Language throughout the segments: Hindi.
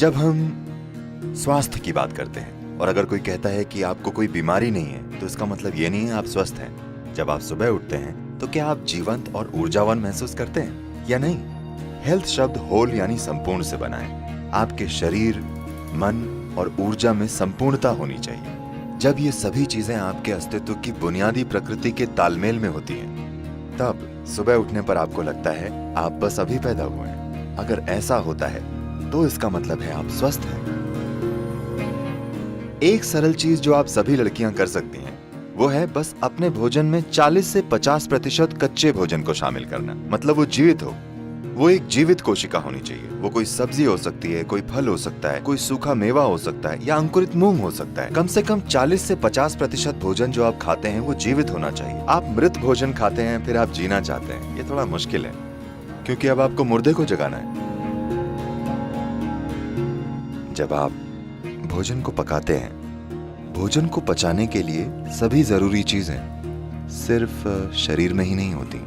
जब हम स्वास्थ्य की बात करते हैं और अगर कोई कहता है कि आपको कोई बीमारी नहीं है, तो इसका मतलब ये नहीं है आप स्वस्थ हैं। जब आप सुबह उठते हैं तो क्या आप जीवंत और ऊर्जावान महसूस करते हैं या नहीं? हेल्थ शब्द होल यानी संपूर्ण से बना है। आपके शरीर, मन और ऊर्जा में संपूर्णता होनी चाहिए। जब ये सभी चीजें आपके अस्तित्व की बुनियादी प्रकृति के तालमेल में होती हैं, तब सुबह उठने पर आपको लगता है आप बस अभी पैदा हुए हैं। अगर ऐसा होता है तो इसका मतलब है आप स्वस्थ हैं। एक सरल चीज जो आप सभी लड़कियां कर सकती हैं वो है बस अपने भोजन में 40 से 50% कच्चे भोजन को शामिल करना। मतलब वो जीवित हो, वो एक जीवित कोशिका होनी चाहिए। वो कोई सब्जी हो सकती है, कोई फल हो सकता है, कोई सूखा मेवा हो सकता है या अंकुरित मूंग हो सकता है। कम से कम 40 से 50% भोजन जो आप खाते हैं वो जीवित होना चाहिए। आप मृत भोजन खाते हैं फिर आप जीना चाहते हैं, ये थोड़ा मुश्किल है, क्योंकि अब आपको मुर्दे को जगाना है। जब आप भोजन को पकाते हैं, भोजन को पचाने के लिए सभी जरूरी चीजें सिर्फ शरीर में ही नहीं होती,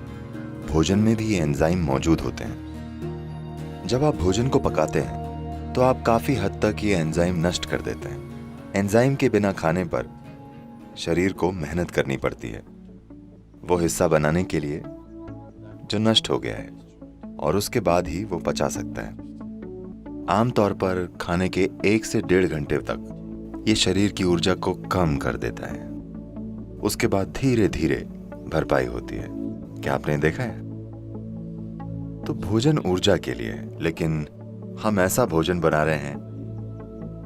भोजन में भी ये एंजाइम मौजूद होते हैं। जब आप भोजन को पकाते हैं तो आप काफी हद तक ये एंजाइम नष्ट कर देते हैं। एंजाइम के बिना खाने पर शरीर को मेहनत करनी पड़ती है वो हिस्सा बनाने के लिए जो नष्ट हो गया है, और उसके बाद ही वो पचा सकता है। आमतौर पर खाने के 1 से 1.5 घंटे तक ये शरीर की ऊर्जा को कम कर देता है। उसके बाद धीरे धीरे भरपाई होती है। क्या आपने देखा है? तो भोजन ऊर्जा के लिए है, लेकिन हम ऐसा भोजन बना रहे हैं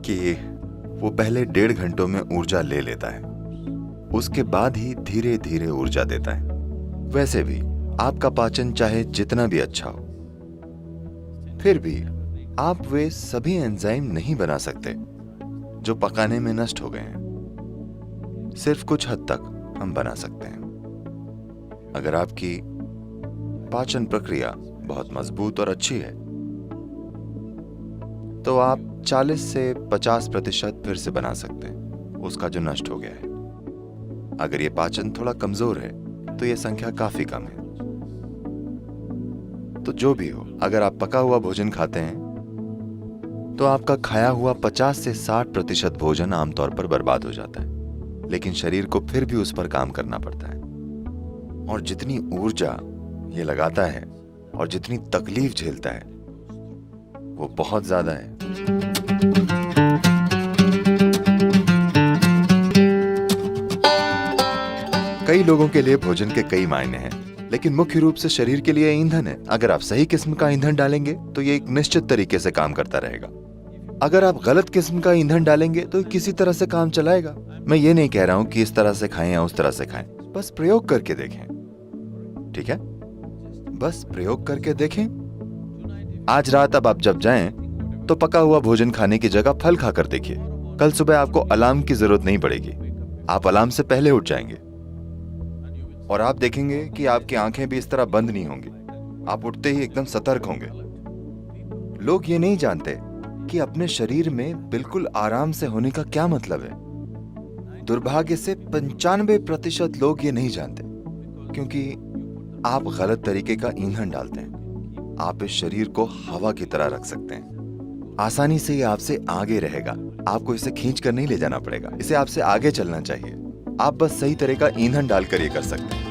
कि वो पहले 1.5 घंटों में ऊर्जा ले लेता है, उसके बाद ही धीरे धीरे ऊर्जा देता है। वैसे भी आपका पाचन चाहे जितना भी अच्छा हो, फिर भी आप वे सभी एंजाइम नहीं बना सकते जो पकाने में नष्ट हो गए हैं। सिर्फ कुछ हद तक हम बना सकते हैं। अगर आपकी पाचन प्रक्रिया बहुत मजबूत और अच्छी है तो आप 40 से 50% फिर से बना सकते हैं उसका जो नष्ट हो गया है। अगर ये पाचन थोड़ा कमजोर है तो ये संख्या काफी कम है। तो जो भी हो, अगर आप पका हुआ भोजन खाते हैं तो आपका खाया हुआ 50 से 60% भोजन आमतौर पर बर्बाद हो जाता है, लेकिन शरीर को फिर भी उस पर काम करना पड़ता है। और जितनी ऊर्जा ये लगाता है और जितनी तकलीफ झेलता है वो बहुत ज्यादा है। कई लोगों के लिए भोजन के कई मायने हैं, लेकिन मुख्य रूप से शरीर के लिए ईंधन है। अगर आप सही किस्म का ईंधन डालेंगे तो ये एक निश्चित तरीके से काम करता रहेगा। अगर आप गलत किस्म का ईंधन डालेंगे तो किसी तरह से काम चलाएगा। मैं ये नहीं कह रहा हूं कि इस तरह से खाएं या उस तरह से खाएं, बस प्रयोग करके देखें। ठीक है, बस प्रयोग करके देखें। आज रात अब आप जब जाएं तो पका हुआ भोजन खाने की जगह फल खाकर देखिए। कल सुबह आपको अलार्म की जरूरत नहीं पड़ेगी, आप अलार्म से पहले उठ जाएंगे और आप देखेंगे कि आपकी आंखें भी इस तरह बंद नहीं होंगी। आप उठते ही एकदम सतर्क होंगे। लोग ये नहीं जानते कि अपने शरीर में बिल्कुल आराम से होने का क्या मतलब है। दुर्भाग्य से 95% लोग ये नहीं जानते, क्योंकि आप गलत तरीके का ईंधन डालते हैं। आप इस शरीर को हवा की तरह रख सकते हैं। आसानी से ये आपसे आगे रहेगा। आपको इसे खींच कर नहीं ले जाना पड़ेगा, इसे आपसे आगे चलना चाहिए। आप बस सही तरह का ईंधन डालकर ये कर सकते हैं।